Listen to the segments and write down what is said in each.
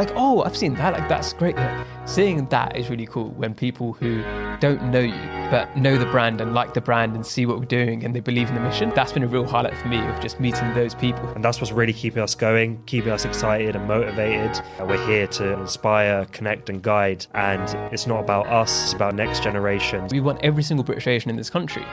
like, oh, I've seen that, like, that's great. Like, seeing that is really cool when people who don't know you but know the brand and like the brand and see what we're doing and they believe in the mission. That's been a real highlight for me, of just meeting those people. And that's what's really keeping us going, keeping us excited and motivated. We're here to inspire, connect and guide, and it's not about us, it's about next generation. We want every single British Asian in this country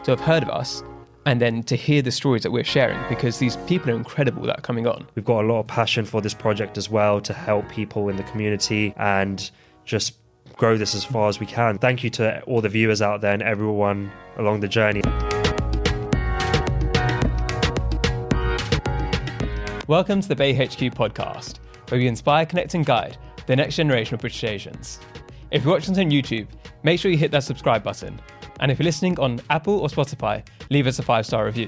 to have heard of us and then to hear the stories that we're sharing, because these people are incredible that are coming on. We've got a lot of passion for this project as well, to help people in the community and just grow this as far as we can. Thank you to all the viewers out there and everyone along the journey. Welcome to the BAE HQ podcast, where we inspire, connect and guide the next generation of British Asians. If you're watching us on YouTube, make sure you hit that subscribe button. And if you're listening on Apple or Spotify, leave us a 5-star review.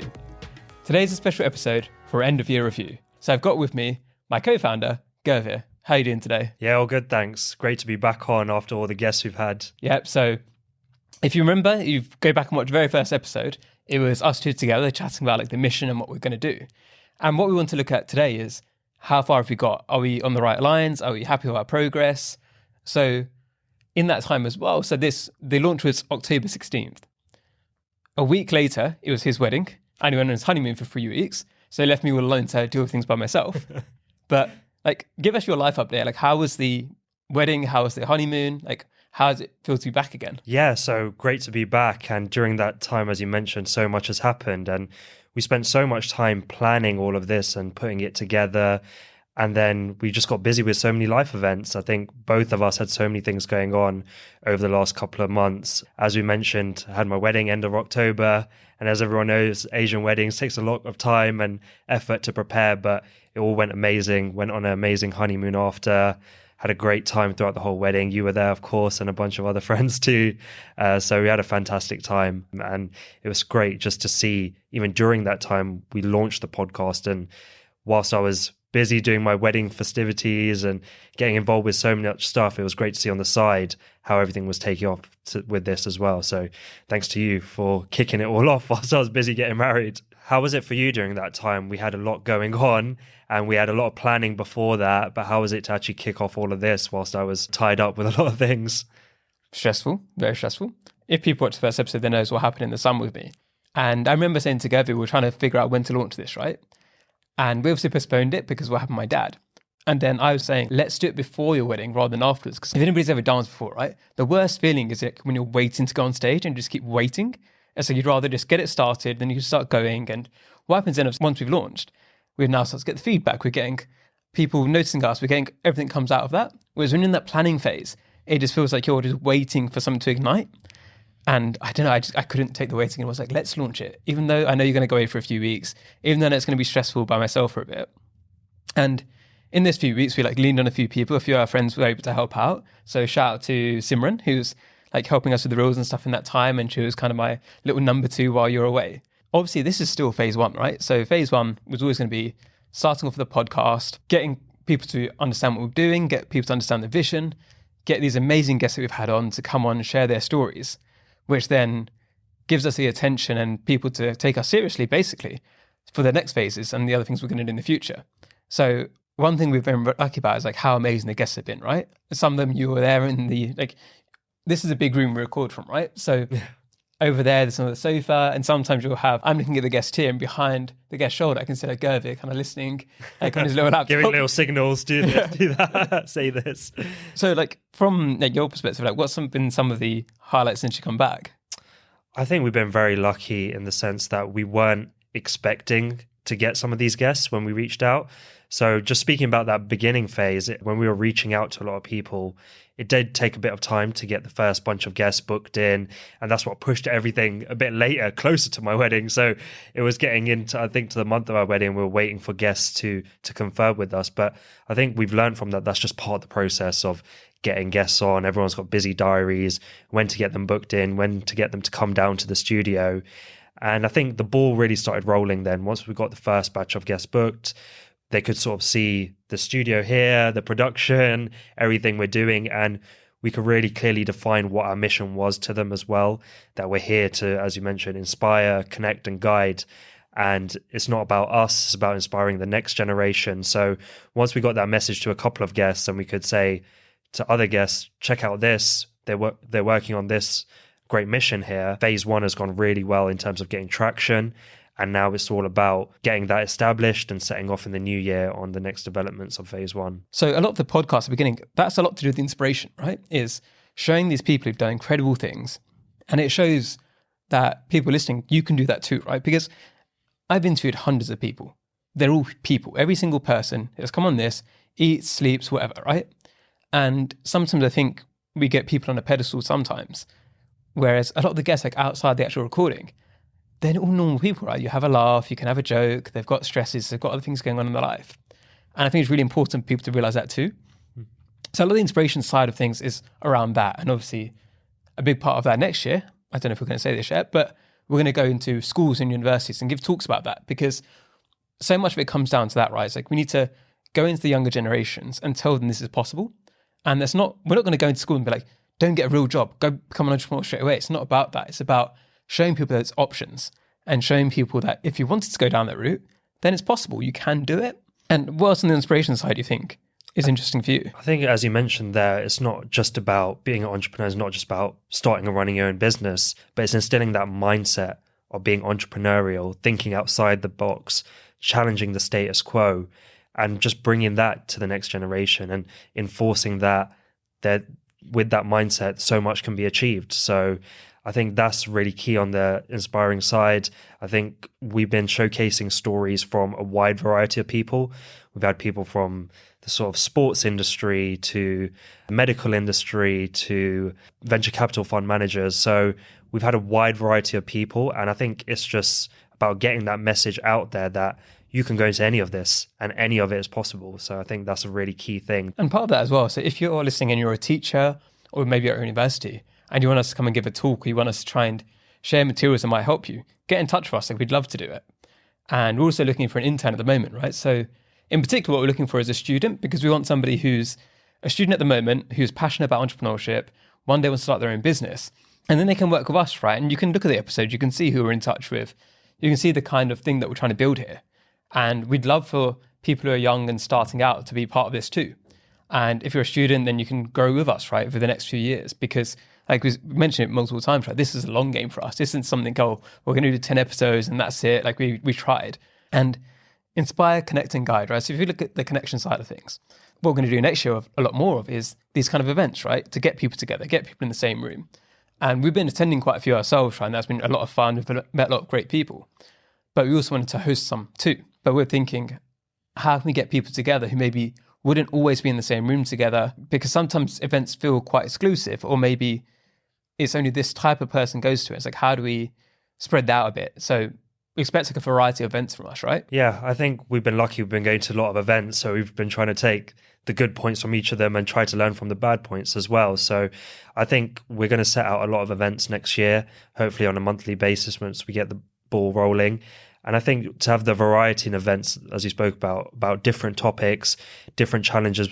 Today's a special episode for end of year review. So I've got with me my co-founder, Gurveer. How are you doing today? Yeah, all good, thanks. Great to be back on after all the guests we've had. Yep, so if you remember, you go back and watch the very first episode, it was us two together chatting about like the mission and what we're going to do. And what we want to look at today is, how far have we got? Are we on the right lines? Are we happy with our progress? So in that time as well, so the launch was October 16th. A week later, it was his wedding, and he went on his honeymoon for 3 weeks. So he left me all alone to deal with things by myself. But like, give us your life update. Like, how was the wedding? How was the honeymoon? Like, how does it feel to be back again? Yeah, so great to be back. And during that time, as you mentioned, so much has happened. And we spent so much time planning all of this and putting it together. And then we just got busy with so many life events. I think both of us had so many things going on over the last couple of months. As we mentioned, I had my wedding end of October. And as everyone knows, Asian weddings takes a lot of time and effort to prepare, but it all went amazing. Went on an amazing honeymoon after. Had a great time throughout the whole wedding. You were there, of course, and a bunch of other friends too. So we had a fantastic time. And it was great just to see, even during that time, we launched the podcast. And whilst I was busy doing my wedding festivities and getting involved with so much stuff, it was great to see on the side how everything was taking off with this as well. So thanks to you for kicking it all off whilst I was busy getting married. How was it for you during that time? We had a lot going on and we had a lot of planning before that, but how was it to actually kick off all of this whilst I was tied up with a lot of things? Stressful, very stressful. If people watch the first episode, they know what happened in the summer with me. And I remember saying to Gurveer, we were trying to figure out when to launch this, right? And we obviously postponed it because of what happened to my dad. And then I was saying, let's do it before your wedding rather than afterwards. Because if anybody's ever danced before, right? The worst feeling is like when you're waiting to go on stage and just keep waiting. And so you'd rather just get it started, then you can start going. And what happens then is once we've launched, we've now started to get the feedback. We're getting people noticing us. We're getting everything comes out of that. Whereas when you're in that planning phase, it just feels like you're just waiting for something to ignite. And I don't know, I couldn't take the waiting and was like, let's launch it. Even though I know you're going to go away for a few weeks, even though it's going to be stressful by myself for a bit. And in this few weeks, we like leaned on a few people. A few of our friends were able to help out. So shout out to Simran, who's like helping us with the rules and stuff in that time. And she was kind of my little number 2 while you're away. Obviously, this is still phase 1, right? So phase 1 was always going to be starting off with the podcast, getting people to understand what we're doing, get people to understand the vision, get these amazing guests that we've had on to come on and share their stories, which then gives us the attention and people to take us seriously, basically, for the next phases and the other things we're going to do in the future. So one thing we've been lucky about is like how amazing the guests have been, right? Some of them, you were there in the, like, this is a big room we record from, right? So over there's another sofa, and sometimes you'll have, I'm looking at the guest here, and behind the guest shoulder, I can see like Gurveer kind of listening, like on his little laptop. Giving little signals, do this, do that, say this. So like from like, your perspective, like what's been some of the highlights since you come back? I think we've been very lucky in the sense that we weren't expecting to get some of these guests when we reached out. So just speaking about that beginning phase, when we were reaching out to a lot of people, it did take a bit of time to get the first bunch of guests booked in. And that's what pushed everything a bit later, closer to my wedding. So it was getting into, I think, to the month of our wedding, we were waiting for guests to confirm with us. But I think we've learned from that, that's just part of the process of getting guests on. Everyone's got busy diaries, when to get them booked in, when to get them to come down to the studio. And I think the ball really started rolling then. Once we got the first batch of guests booked, they could sort of see the studio here, the production, everything we're doing. And we could really clearly define what our mission was to them as well, that we're here to, as you mentioned, inspire, connect and guide. and it's not about us, it's about inspiring the next generation. So once we got that message to a couple of guests, and we could say to other guests, check out this, they're working on this great mission here. Phase 1 has gone really well in terms of getting traction, and now it's all about getting that established and setting off in the new year on the next developments of phase 1. So a lot of the podcast at the beginning, that's a lot to do with the inspiration, right? Is showing these people who've done incredible things. And it shows that people listening, you can do that too, right? Because I've interviewed hundreds of people. They're all people. Every single person has come on this, eats, sleeps, whatever, right? And sometimes I think we get people on a pedestal sometimes, whereas a lot of the guests, like outside the actual recording, they're all normal people, right? You have a laugh, you can have a joke, they've got stresses, they've got other things going on in their life. And I think it's really important for people to realize that too. So a lot of the inspiration side of things is around that. And obviously a big part of that next year, I don't know if we're going to say this yet, but we're going to go into schools and universities and give talks about that, because so much of it comes down to that, right? It's like we need to go into the younger generations and tell them this is possible. And we're not going to go into school and be like, don't get a real job, go become an entrepreneur straight away. It's not about that. It's about showing people there's options and showing people that if you wanted to go down that route, then it's possible. You can do it. And what else on the inspiration side do you think is interesting for you? I think, as you mentioned there, it's not just about being an entrepreneur. It's not just about starting and running your own business, but it's instilling that mindset of being entrepreneurial, thinking outside the box, challenging the status quo, and just bringing that to the next generation and enforcing that with that mindset, so much can be achieved. So I think that's really key on the inspiring side. I think we've been showcasing stories from a wide variety of people. We've had people from the sort of sports industry to the medical industry to venture capital fund managers. So we've had a wide variety of people. And I think it's just about getting that message out there that you can go into any of this and any of it is possible. So I think that's a really key thing. And part of that as well. So if you're listening and you're a teacher or maybe at a university and you want us to come and give a talk, or you want us to try and share materials that might help you, get in touch with us. Like, we'd love to do it. And we're also looking for an intern at the moment, right? So in particular, what we're looking for is a student, because we want somebody who's a student at the moment, who's passionate about entrepreneurship, one day wants to start their own business, and then they can work with us, right? And you can look at the episode, you can see who we're in touch with, you can see the kind of thing that we're trying to build here. And we'd love for people who are young and starting out to be part of this too. And if you're a student, then you can grow with us, right, for the next few years, because like we mentioned it multiple times, right? This is a long game for us. This isn't something, oh, we're going to do 10 episodes and that's it. Like we tried. And inspire, connect, and guide, right? So if you look at the connection side of things, what we're going to do next year, a lot more of, is these kind of events, right? To get people together, get people in the same room. And we've been attending quite a few ourselves, right? And that's been a lot of fun. We've met a lot of great people. But we also wanted to host some too. But we're thinking, how can we get people together who maybe wouldn't always be in the same room together? Because sometimes events feel quite exclusive, or maybe it's only this type of person goes to it. It's like, how do we spread that out a bit? So we expect like a variety of events from us, right? Yeah, I think we've been lucky. We've been going to a lot of events. So we've been trying to take the good points from each of them and try to learn from the bad points as well. So I think we're going to set out a lot of events next year, hopefully on a monthly basis once we get the ball rolling. And I think to have the variety in events, as you spoke about different topics, different challenges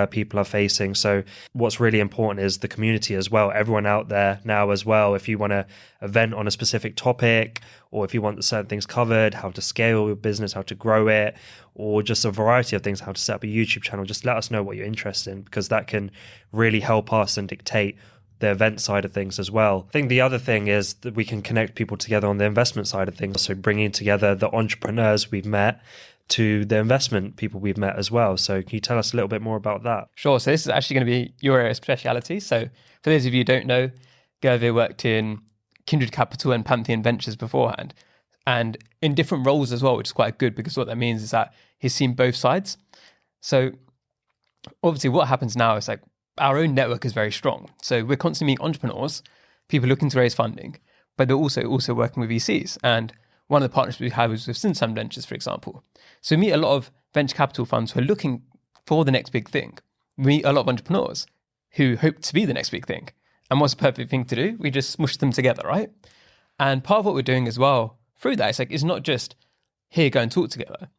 people are facing. So what's really important is the community as well. Everyone out there now as well, if you want to event on a specific topic, or if you want certain things covered, how to scale your business, how to grow it, or just a variety of things, how to set up a YouTube channel, just let us know what you're interested in, because that can really help us and dictate the event side of things as well. I think the other thing is that we can connect people together on the investment side of things. So bringing together the entrepreneurs we've met to the investment people we've met as well. So can you tell us a little bit more about that? Sure. So this is actually going to be your area of speciality. So for those of you who don't know, Gervais worked in Kindred Capital and Pantheon Ventures beforehand, and in different roles as well, which is quite good, because what that means is that he's seen both sides. So obviously what happens now is like, our own network is very strong. So we're constantly meeting entrepreneurs, people looking to raise funding, but they're also working with VCs. And one of the partnerships we have is with Synsan Ventures, for example. So we meet a lot of venture capital funds who are looking for the next big thing. We meet a lot of entrepreneurs who hope to be the next big thing. And what's the perfect thing to do? We just smush them together, right? And part of what we're doing as well through that, it's not just here, go and talk together.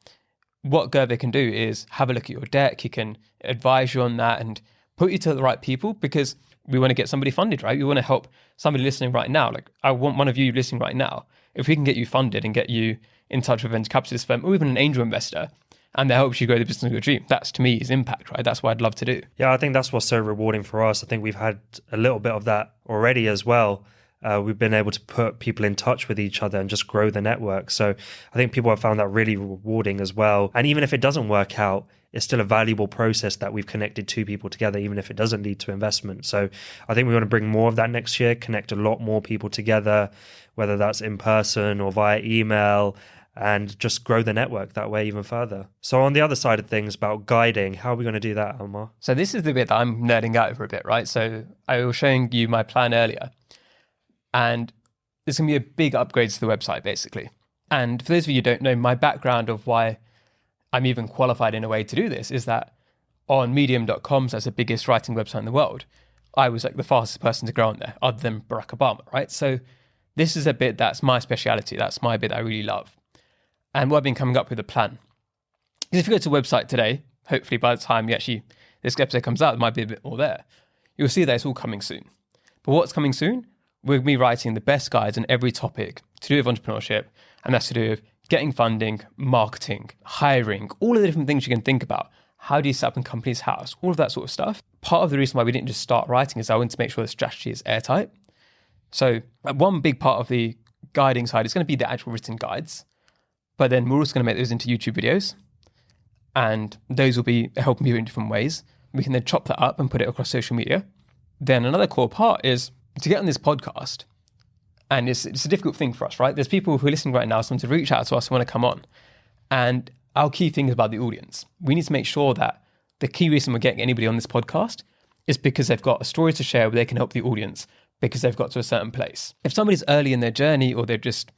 What Gervais can do is have a look at your deck. He can advise you on that and put you to the right people, because we want to get somebody funded, right? We want to help somebody listening right now. Like, I want one of you listening right now. If we can get you funded and get you in touch with a venture capitalist firm or even an angel investor, and that helps you grow the business of your dream. That's, to me, is impact, right? That's what I'd love to do. Yeah, I think that's what's so rewarding for us. I think we've had a little bit of that already as well. We've been able to put people in touch with each other and just grow the network. So I think people have found that really rewarding as well. And even if it doesn't work out, it's still a valuable process that we've connected two people together, even if it doesn't lead to investment. So I think we want to bring more of that next year, connect a lot more people together, whether that's in person or via email, and just grow the network that way even further. So on the other side of things about guiding, how are we going to do that, Almar? So this is the bit that I'm nerding out over a bit, right? So I was showing you my plan earlier, and there's going to be a big upgrade to the website, basically. And for those of you who don't know, my background of why I'm even qualified in a way to do this is that on medium.com, so that's the biggest writing website in the world, I was like the fastest person to grow on there, other than Barack Obama, right? So this is a bit that's my speciality. That's my bit I really love. And what I've been coming up with a plan. Because if you go to the website today, hopefully by the time this episode comes out, there might be a bit more there. You'll see that it's all coming soon. But what's coming soon? We're going to be writing the best guides on every topic to do with entrepreneurship. And that's to do with getting funding, marketing, hiring, all of the different things you can think about. How do you set up a company's house? All of that sort of stuff. Part of the reason why we didn't just start writing is I wanted to make sure the strategy is airtight. So one big part of the guiding side is going to be the actual written guides. But then we're also going to make those into YouTube videos. And those will be helping people in different ways. We can then chop that up and put it across social media. Then another core part is to get on this podcast. And it's a difficult thing for us, right? There's people who are listening right now, someone to reach out to us who want to come on. And our key thing is about the audience. We need to make sure that the key reason we're getting anybody on this podcast is because they've got a story to share where they can help the audience because they've got to a certain place. If somebody's early in their journey or they've just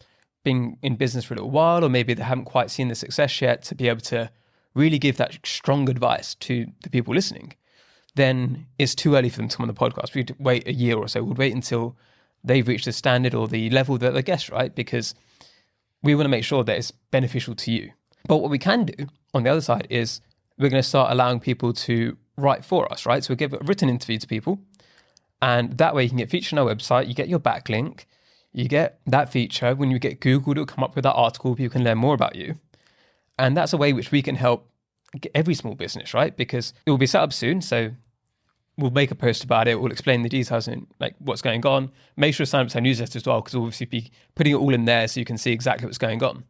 been in business for a little while, or maybe they haven't quite seen the success yet to be able to really give that strong advice to the people listening, then it's too early for them to come on the podcast. We'd wait a year or so. We'd wait until they've reached the standard or the level that they're guests, right? Because we want to make sure that it's beneficial to you. But what we can do on the other side is we're going to start allowing people to write for us, right? So we'll give a written interview to people, and that way you can get featured on our website. You get your backlink, you get that feature. When you get Googled, it'll come up with that article. People can learn more about you. And that's a way which we can help every small business, right? Because it will be set up soon. So we'll make a post about it. We'll explain the details and like what's going on. Make sure to sign up to our newsletter as well, because we'll obviously be putting it all in there so you can see exactly what's going on.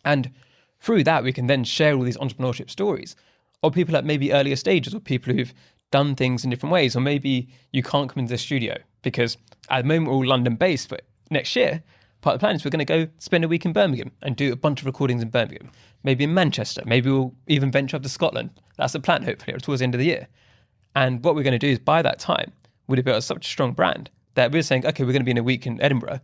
And through that, we can then share all these entrepreneurship stories of people at maybe earlier stages, or people who've done things in different ways, or maybe you can't come into the studio because at the moment we're all London based, but next year, part of the plan is we're going to go spend a week in Birmingham and do a bunch of recordings in Birmingham, maybe in Manchester, maybe we'll even venture up to Scotland. That's the plan, hopefully, towards the end of the year. And what we're going to do is by that time, we'd have built such a strong brand that we're saying, okay, we're going to be in a week in Edinburgh,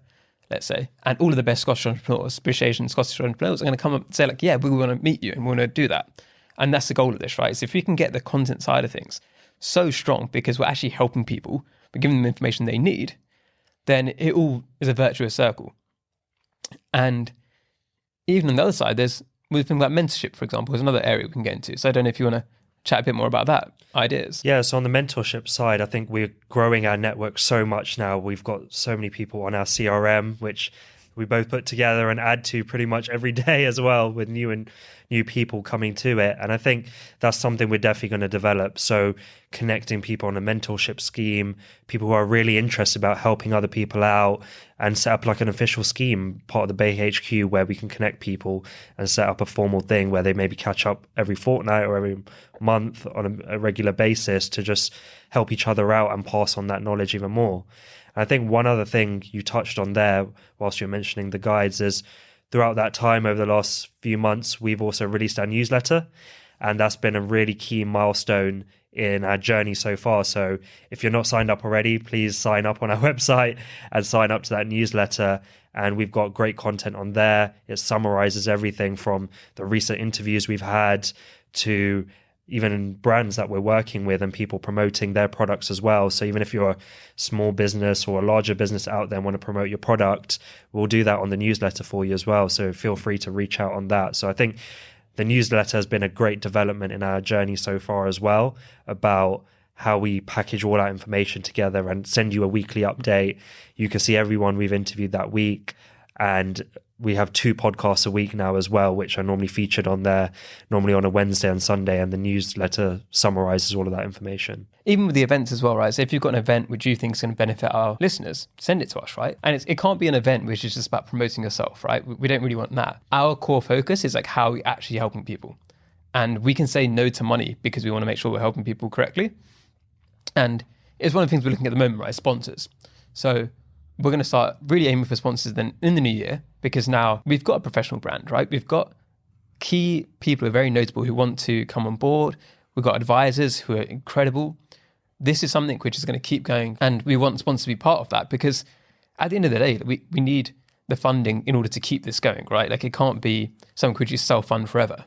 let's say, and all of the best Scottish entrepreneurs, British Asian Scottish entrepreneurs are going to come up and say like, yeah, we want to meet you and we want to do that. And that's the goal of this, right? So if we can get the content side of things so strong because we're actually helping people, we're giving them information they need, then it all is a virtuous circle. And even on the other side, we've been about mentorship, for example, is another area we can get into. So I don't know if you want to chat a bit more about that, ideas. Yeah, so on the mentorship side, I think we're growing our network so much now. We've got so many people on our CRM, which we both put together and add to pretty much every day as well, with new people coming to it. And I think that's something we're definitely going to develop. So connecting people on a mentorship scheme, people who are really interested about helping other people out, and set up like an official scheme, part of the BAE HQ, where we can connect people and set up a formal thing where they maybe catch up every fortnight or every month on a regular basis to just help each other out and pass on that knowledge even more. And I think one other thing you touched on there whilst you're mentioning the guides is throughout that time over the last few months, we've also released our newsletter, and that's been a really key milestone in our journey so far. So if you're not signed up already, please sign up on our website and sign up to that newsletter. And we've got great content on there. It summarizes everything from the recent interviews we've had to even brands that we're working with and people promoting their products as well. So even if you're a small business or a larger business out there and want to promote your product, we'll do that on the newsletter for you as well. So feel free to reach out on that. So I think the newsletter has been a great development in our journey so far as well, about how we package all our information together and send you a weekly update. You can see everyone we've interviewed that week, and we have 2 podcasts a week now as well, which are normally featured on there, normally on a Wednesday and Sunday, and the newsletter summarizes all of that information. Even with the events as well, right? So if you've got an event which you think is going to benefit our listeners, send it to us, right? And it can't be an event which is just about promoting yourself, right? We don't really want that. Our core focus is like how we actually helping people. And we can say no to money because we want to make sure we're helping people correctly. And it's one of the things we're looking at the moment, right? Sponsors. So we're going to start really aiming for sponsors then in the new year, because now we've got a professional brand, right? We've got key people who are very notable who want to come on board. We've got advisors who are incredible. This is something which is going to keep going, and we want sponsors to be part of that, because at the end of the day, we need the funding in order to keep this going, right? Like, it can't be something which is self-fund forever.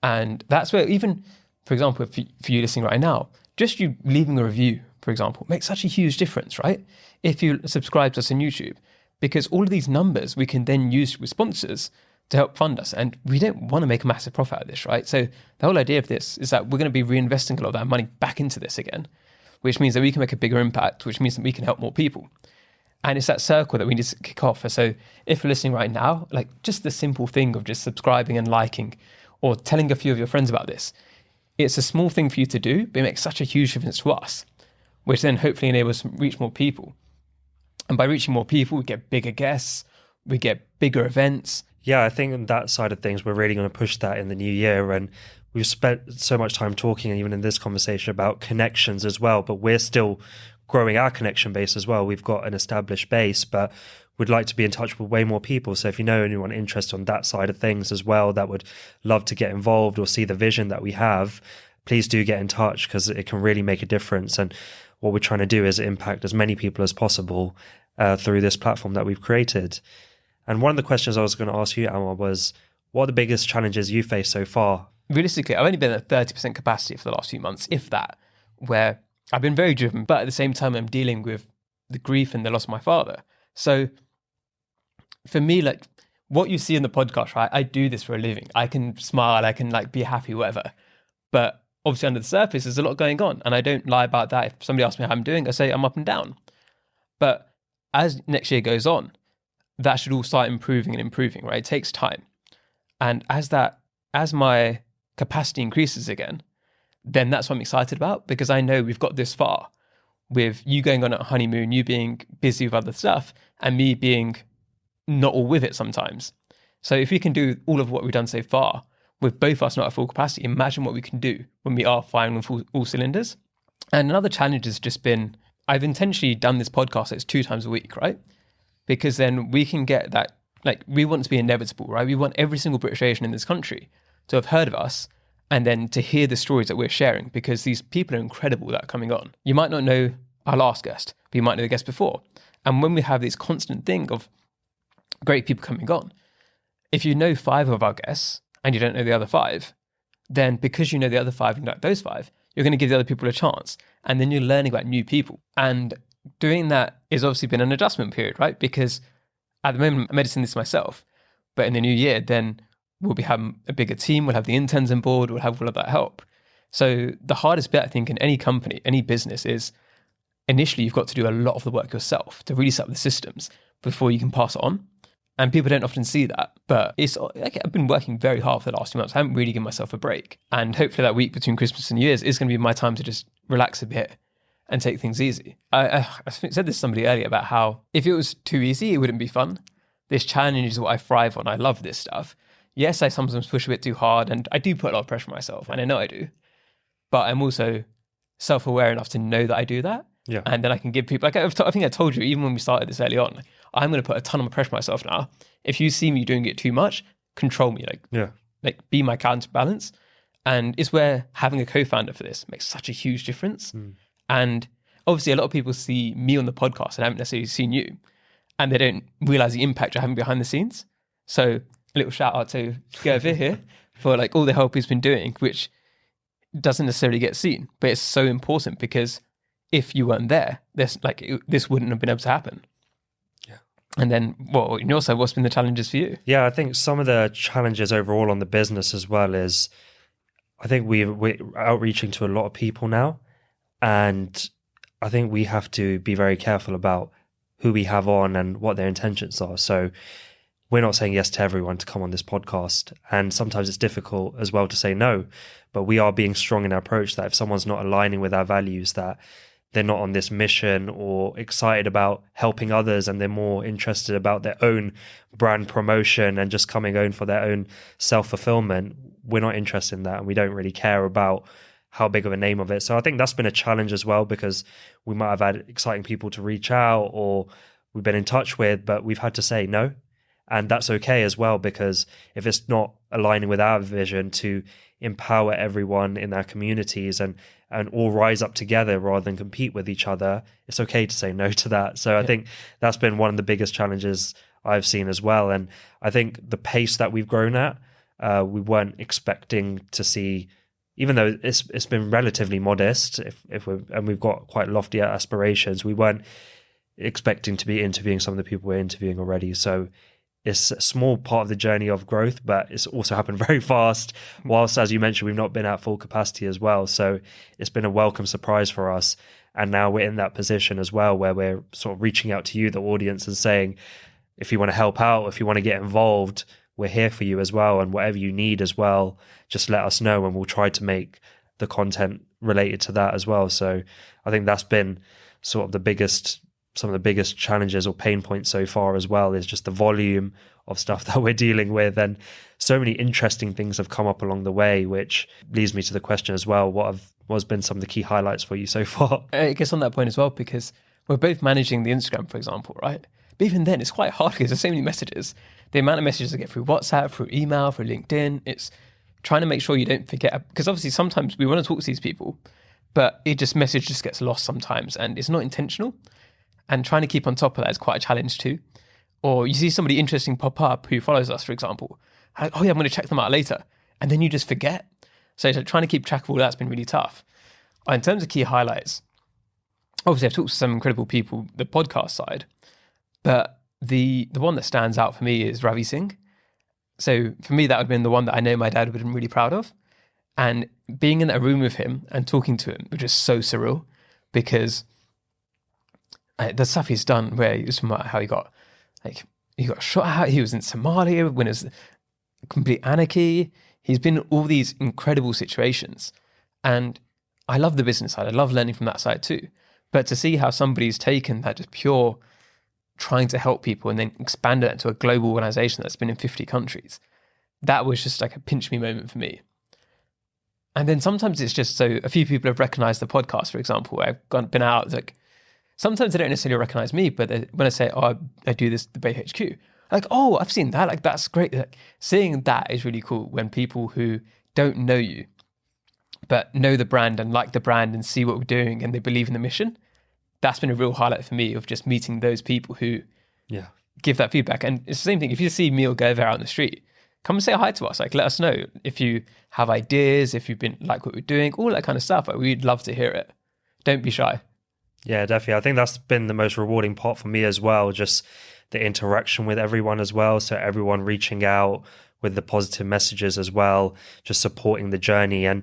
And that's where, even, for example, for you listening right now, just you leaving a review, for example, makes such a huge difference, right? If you subscribe to us on YouTube, because all of these numbers we can then use with sponsors to help fund us. And we don't want to make a massive profit out of this, right? So the whole idea of this is that we're going to be reinvesting a lot of that money back into this again, which means that we can make a bigger impact, which means that we can help more people. And it's that circle that we need to kick off. So if you're listening right now, like, just the simple thing of just subscribing and liking, or telling a few of your friends about this, it's a small thing for you to do, but it makes such a huge difference to us, which then hopefully enables us to reach more people. And by reaching more people, we get bigger guests, we get bigger events. Yeah, I think on that side of things, we're really going to push that in the new year. And we've spent so much time talking, even in this conversation, about connections as well. But we're still growing our connection base as well. We've got an established base, but we'd like to be in touch with way more people. So if you know anyone interested on that side of things as well, that would love to get involved or see the vision that we have, please do get in touch, because it can really make a difference. And what we're trying to do is impact as many people as possible through this platform that we've created. And one of the questions I was going to ask you, Anwar, was, what are the biggest challenges you faced so far? Realistically, I've only been at 30% capacity for the last few months, if that, where I've been very driven, but at the same time, I'm dealing with the grief and the loss of my father. So for me, like, what you see in the podcast, right? I do this for a living. I can smile, I can like be happy, whatever. But obviously under the surface, there's a lot going on. And I don't lie about that. If somebody asks me how I'm doing, I say I'm up and down. But as next year goes on, that should all start improving, right? It takes time. And as my capacity increases again, then that's what I'm excited about, because I know we've got this far with you going on a honeymoon, you being busy with other stuff, and me being not all with it sometimes. So if we can do all of what we've done so far with both us not at full capacity, imagine what we can do when we are firing on all cylinders. And another challenge has just been, I've intentionally done this podcast, so it's 2 times a week, right? Because then we can get that, like, we want it to be inevitable, right? We want every single British Asian in this country to have heard of us, and then to hear the stories that we're sharing, because these people are incredible that are coming on. You might not know our last guest, but you might know the guest before. And when we have this constant thing of great people coming on, if you know 5 of our guests and you don't know the other 5, then because you know the other 5 and you like those 5, you're going to give the other people a chance. And then you're learning about new people. And doing that has obviously been an adjustment period, right? Because at the moment, I'm editing this myself, but in the new year, then we'll be having a bigger team, we'll have the interns on board, we'll have all of that help. So the hardest bit, I think, in any company, any business is initially you've got to do a lot of the work yourself to really set up the systems before you can pass it on. And people don't often see that, but it's like, I've been working very hard for the last few months. I haven't really given myself a break. And hopefully that week between Christmas and New Year's is going to be my time to just relax a bit and take things easy. I said this to somebody earlier about how if it was too easy, it wouldn't be fun. This challenge is what I thrive on. I love this stuff. Yes, I sometimes push a bit too hard, and I do put a lot of pressure on myself, and I know I do. But I'm also self-aware enough to know that I do that. Yeah. And then I can give people, like I think I told you, even when we started this early on, I'm going to put a ton of pressure on myself now. If you see me doing it too much, control me, like be my counterbalance. And it's where having a co-founder for this makes such a huge difference. And obviously a lot of people see me on the podcast and haven't necessarily seen you, and they don't realize the impact you're having behind the scenes. So a little shout out to Gervin here for like all the help he's been doing, which doesn't necessarily get seen, but it's so important, because if you weren't there, this wouldn't have been able to happen. Yeah. And then, well, on your side, what's been the challenges for you? Yeah, I think some of the challenges overall on the business as well is, I think we're outreaching to a lot of people now, and I think we have to be very careful about who we have on and what their intentions are. So we're not saying yes to everyone to come on this podcast. And sometimes it's difficult as well to say no, but we are being strong in our approach that if someone's not aligning with our values, that they're not on this mission or excited about helping others, and they're more interested about their own brand promotion and just coming on for their own self-fulfillment, we're not interested in that, and we don't really care about how big of a name of it. So I think that's been a challenge as well, because we might have had exciting people to reach out or we've been in touch with, but we've had to say no. And that's okay as well, because if it's not aligning with our vision to empower everyone in our communities and all rise up together rather than compete with each other, it's okay to say no to that. So I think that's been one of the biggest challenges I've seen as well. And I think the pace that we've grown at, we weren't expecting to see, even though it's been relatively modest, and we've got quite lofty aspirations, we weren't expecting to be interviewing some of the people we're interviewing already. So it's a small part of the journey of growth, but it's also happened very fast. Whilst, as you mentioned, we've not been at full capacity as well. So it's been a welcome surprise for us. And now we're in that position as well, where we're sort of reaching out to you, the audience, and saying, if you want to help out, if you want to get involved, we're here for you as well. And whatever you need as well, just let us know, and we'll try to make the content related to that as well. So I think that's been sort of some of the biggest challenges or pain points so far as well, is just the volume of stuff that we're dealing with. And so many interesting things have come up along the way, which leads me to the question as well, what's been some of the key highlights for you so far? I guess on that point as well, because we're both managing the Instagram, for example, right? But even then, it's quite hard because there's so many messages. The amount of messages I get through WhatsApp, through email, through LinkedIn, it's trying to make sure you don't forget, because obviously sometimes we want to talk to these people, but message just gets lost sometimes, and it's not intentional. And trying to keep on top of that is quite a challenge too. Or you see somebody interesting pop up who follows us, for example. Like, oh yeah, I'm going to check them out later. And then you just forget. So trying to keep track of all that's been really tough. In terms of key highlights, obviously I've talked to some incredible people, the podcast side, but the one that stands out for me is Ravi Singh. So for me, that would have been the one that I know my dad would have been really proud of. And being in that room with him and talking to him was just so surreal, because the stuff he's done, where he was from how he got shot out. He was in Somalia when it was complete anarchy. He's been in all these incredible situations, and I love the business side. I love learning from that side too. But to see how somebody's taken that just pure trying to help people and then expanded it into a global organization that's been in 50 countries, that was just like a pinch me moment for me. And then sometimes it's just so a few people have recognized the podcast, for example, where I've been out, like, sometimes they don't necessarily recognize me, but when I say, oh, I do this, the BAE HQ, like, oh, I've seen that. Like, that's great. Like, seeing that is really cool when people who don't know you, but know the brand and like the brand and see what we're doing and they believe in the mission. That's been a real highlight for me, of just meeting those people who give that feedback. And it's the same thing. If you see me or Gerver out on the street, come and say hi to us. Like, let us know if you have ideas, if you've been like what we're doing, all that kind of stuff. Like, we'd love to hear it. Don't be shy. Yeah, definitely. I think that's been the most rewarding part for me as well, just the interaction with everyone as well. So everyone reaching out with the positive messages as well, just supporting the journey. And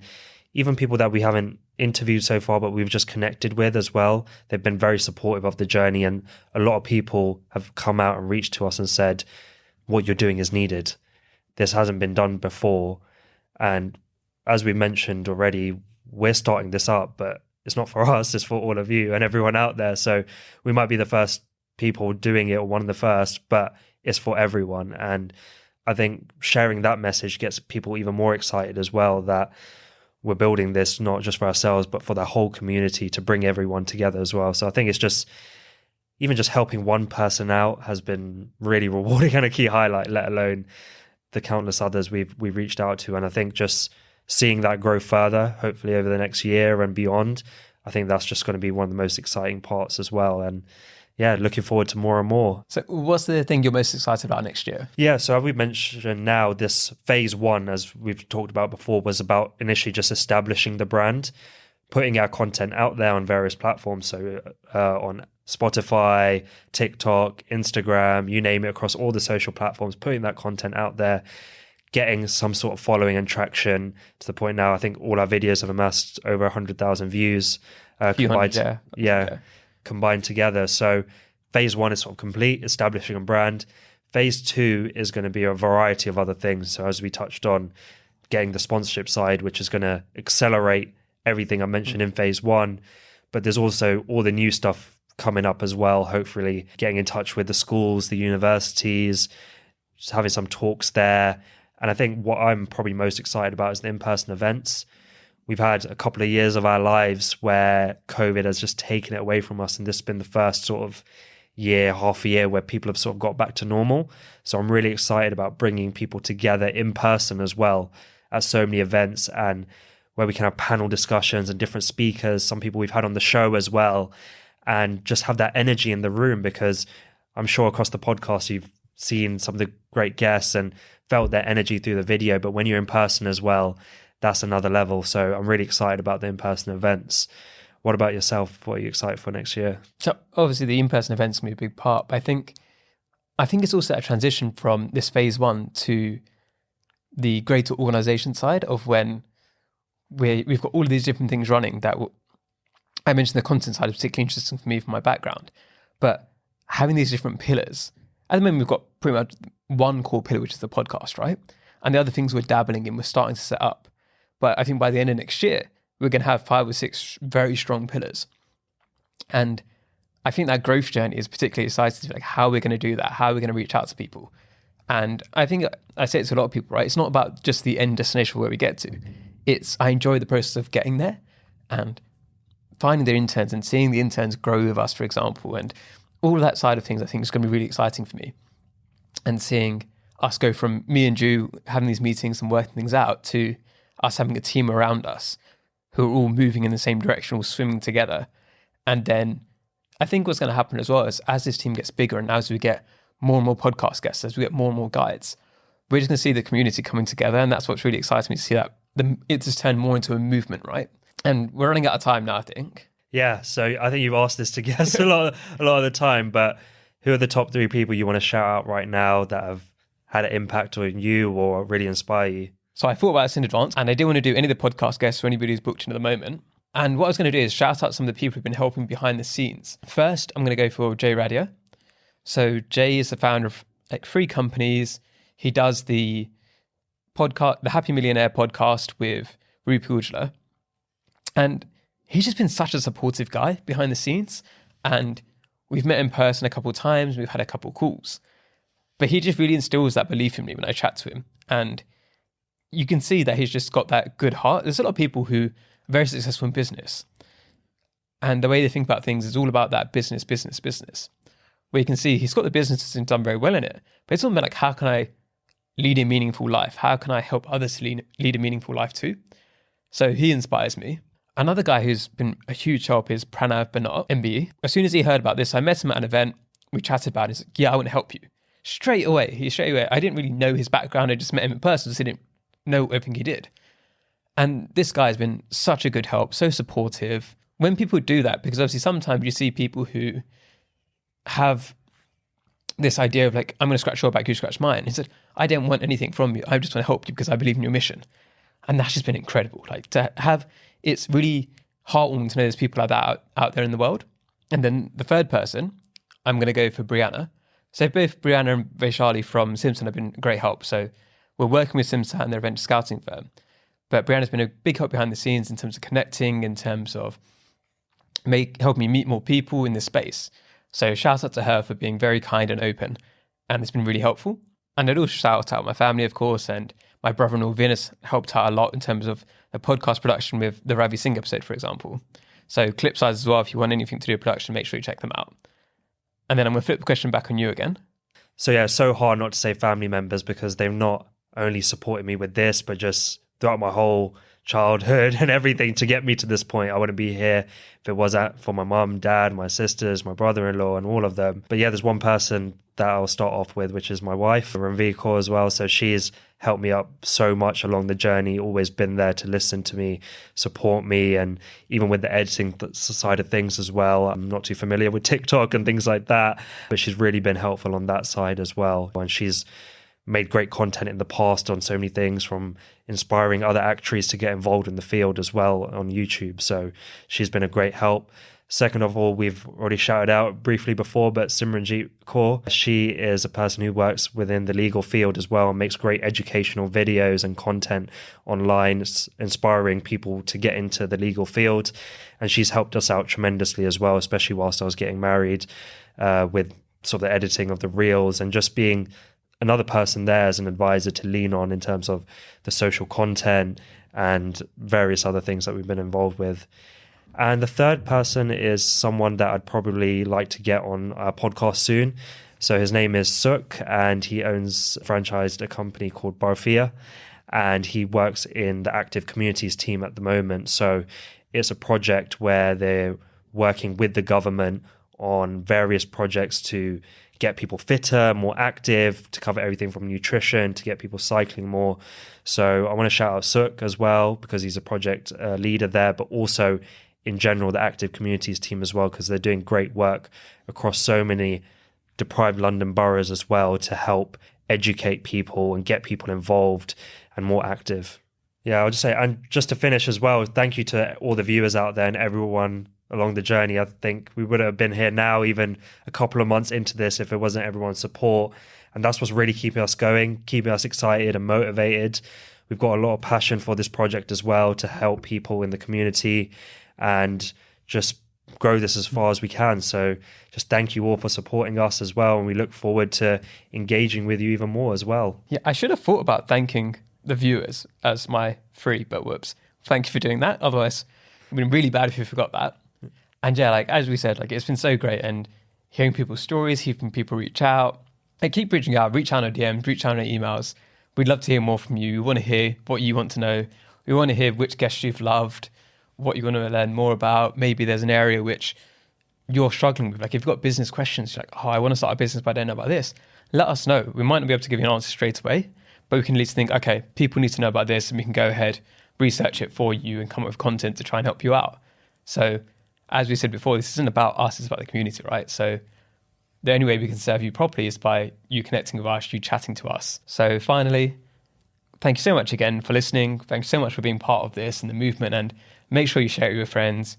even people that we haven't interviewed so far, but we've just connected with as well, they've been very supportive of the journey. And a lot of people have come out and reached to us and said, what you're doing is needed. This hasn't been done before. And as we mentioned already, we're starting this up, but it's not for us, it's for all of you and everyone out there. So we might be the first people doing it, or one of the first, but it's for everyone. And I think sharing that message gets people even more excited as well, that we're building this not just for ourselves, but for the whole community, to bring everyone together as well. So I think it's just, even just helping one person out has been really rewarding and a key highlight, let alone the countless others we've reached out to. And I think just seeing that grow further, hopefully over the next year and beyond, I think that's just going to be one of the most exciting parts as well. And yeah, looking forward to more and more. So what's the thing you're most excited about next year? Yeah, so as we mentioned now, this phase one, as we've talked about before, was about initially just establishing the brand, putting our content out there on various platforms. So on Spotify, TikTok, Instagram, you name it, across all the social platforms, putting that content out there, getting some sort of following and traction to the point now I think all our videos have amassed over 100,000 views combined together. So phase one is sort of complete, establishing a brand. Phase 2 is going to be a variety of other things. So as we touched on, getting the sponsorship side, which is going to accelerate everything I mentioned in phase 1. But there's also all the new stuff coming up as well, hopefully getting in touch with the schools, the universities, just having some talks there. And I think what I'm probably most excited about is the in-person events. We've had a couple of years of our lives where COVID has just taken it away from us. And this has been the first sort of half a year where people have sort of got back to normal. So I'm really excited about bringing people together in person as well at so many events, and where we can have panel discussions and different speakers, some people we've had on the show as well, and just have that energy in the room, because I'm sure across the podcast you've seen some of the great guests and felt their energy through the video, but when you're in person as well, that's another level. So I'm really excited about the in-person events. What about yourself? What are you excited for next year? So obviously the in-person events can be a big part, but I think it's also a transition from this phase 1 to the greater organization side of when we've got all of these different things running I mentioned the content side is particularly interesting for me from my background, but having these different pillars, at the moment we've got pretty much one core pillar, which is the podcast, right? And the other things we're dabbling in, we're starting to set up. But I think by the end of next year, we're going to have 5 or 6 very strong pillars. And I think that growth journey is particularly exciting, like how we're going to do that, how we're going to reach out to people. And I think I say it to a lot of people, right? It's not about just the end destination where we get to. I enjoy the process of getting there and finding their interns and seeing the interns grow with us, for example, and all of that side of things I think is going to be really exciting for me. And seeing us go from me and Ju having these meetings and working things out to us having a team around us who are all moving in the same direction, all swimming together. And then I think what's going to happen as well is as this team gets bigger and as we get more and more podcast guests, as we get more and more guides, we're just going to see the community coming together. And that's what's really exciting me to see, that it just turned more into a movement, right? And we're running out of time now, I think. Yeah, so I think you've asked this to guests a lot of the time, but who are the top 3 people you want to shout out right now that have had an impact on you or really inspire you? So I thought about this in advance, and I didn't want to do any of the podcast guests or anybody who's booked in at the moment. And what I was going to do is shout out some of the people who've been helping behind the scenes. First, I'm going to go for Jay Radio. So Jay is the founder of 3 companies. He does the podcast, the Happy Millionaire podcast with Rupi Ujla. And he's just been such a supportive guy behind the scenes. And we've met in person a couple of times. We've had a couple of calls. But he just really instills that belief in me when I chat to him. And you can see that he's just got that good heart. There's a lot of people who are very successful in business. And the way they think about things is all about that business. Where you can see he's got the business and done very well in it. But it's all about how can I lead a meaningful life? How can I help others to lead a meaningful life too? So he inspires me. Another guy who's been a huge help is Pranav Banat, MBE. As soon as he heard about this, I met him at an event. We chatted about it. He's like, yeah, I want to help you. Straight away. I didn't really know his background. I just met him in person. So I didn't know everything he did. And this guy has been such a good help, so supportive. When people do that, because obviously sometimes you see people who have this idea of I'm going to scratch your back, you scratch mine. He said, I don't want anything from you. I just want to help you because I believe in your mission. And that's just been incredible. It's really heartwarming to know there's people like that out there in the world. And then the third person, I'm going to go for Brianna. So both Brianna and Vaishali from Simpson have been great help. So we're working with Simpson and their event scouting firm. But Brianna's been a big help behind the scenes in terms of connecting, in terms of helping me meet more people in this space. So shout out to her for being very kind and open. And it's been really helpful. And I'd also shout out my family, of course, and my brother-in-law Vinus helped out a lot in terms of the podcast production with the Ravi Singh episode, for example. So clip size as well, if you want anything to do with production, make sure you check them out. And then I'm going to flip the question back on you again. So yeah, it's so hard not to say family members because they've not only supported me with this, but just throughout my whole childhood and everything to get me to this point. I wouldn't be here if it wasn't for my mum, dad, my sisters, my brother-in-law and all of them. But yeah, there's one person that I'll start off with, which is my wife, Ranvika, as well. So she's helped me up so much along the journey, always been there to listen to me, support me, and even with the editing side of things as well. I'm not too familiar with TikTok and things like that, but she's really been helpful on that side as well. And she's made great content in the past on so many things, from inspiring other actuaries to get involved in the field as well on YouTube. So she's been a great help. Second of all, we've already shouted out briefly before, but Simranjeet Kaur, she is a person who works within the legal field as well and makes great educational videos and content online, inspiring people to get into the legal field. And she's helped us out tremendously as well, especially whilst I was getting married, with sort of the editing of the reels and just being another person there as an advisor to lean on in terms of the social content and various other things that we've been involved with. And the third person is someone that I'd probably like to get on our podcast soon. So his name is Suk, and he franchised a company called Barfia, and he works in the active communities team at the moment. So it's a project where they're working with the government on various projects to get people fitter, more active, to cover everything from nutrition, to get people cycling more. So I want to shout out Suk as well, because he's a project leader there, but also in general, the active communities team as well, because they're doing great work across so many deprived London boroughs as well to help educate people and get people involved and more active. Yeah, I'll just say, and just to finish as well, thank you to all the viewers out there and everyone along the journey. I think we wouldn't have been here now, even a couple of months into this, if it wasn't everyone's support. And that's what's really keeping us going, keeping us excited and motivated. We've got a lot of passion for this project as well to help people in the community and just grow this as far as we can. So just thank you all for supporting us as well. And we look forward to engaging with you even more as well. Yeah, I should have thought about thanking the viewers as my free, but whoops. Thank you for doing that. Otherwise, it would have been really bad if you forgot that. And yeah, like as we said, like it's been so great, and hearing people's stories, hearing people reach out, and keep reaching out, reach out on DMs, reach out on emails. We'd love to hear more from you. We want to hear what you want to know. We want to hear which guests you've loved, what you want to learn more about. Maybe there's an area which you're struggling with. Like if you've got business questions, you're like, oh, I want to start a business, but I don't know about this. Let us know. We might not be able to give you an answer straight away, but we can at least think, okay, people need to know about this, and we can go ahead, research it for you and come up with content to try and help you out. So as we said before, this isn't about us, it's about the community, right? So the only way we can serve you properly is by you connecting with us, you chatting to us. So finally, thank you so much again for listening. Thanks so much for being part of this and the movement, and make sure you share it with your friends.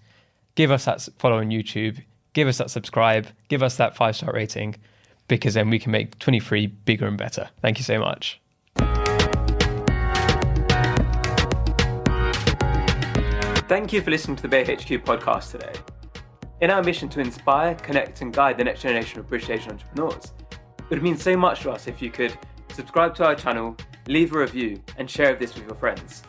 Give us that follow on YouTube, give us that subscribe, give us that 5-star rating, because then we can make 23 bigger and better. Thank you so much. Thank you for listening to the BAE HQ podcast today. In our mission to inspire, connect and guide the next generation of British Asian entrepreneurs, it would mean so much to us if you could subscribe to our channel, leave a review and share this with your friends.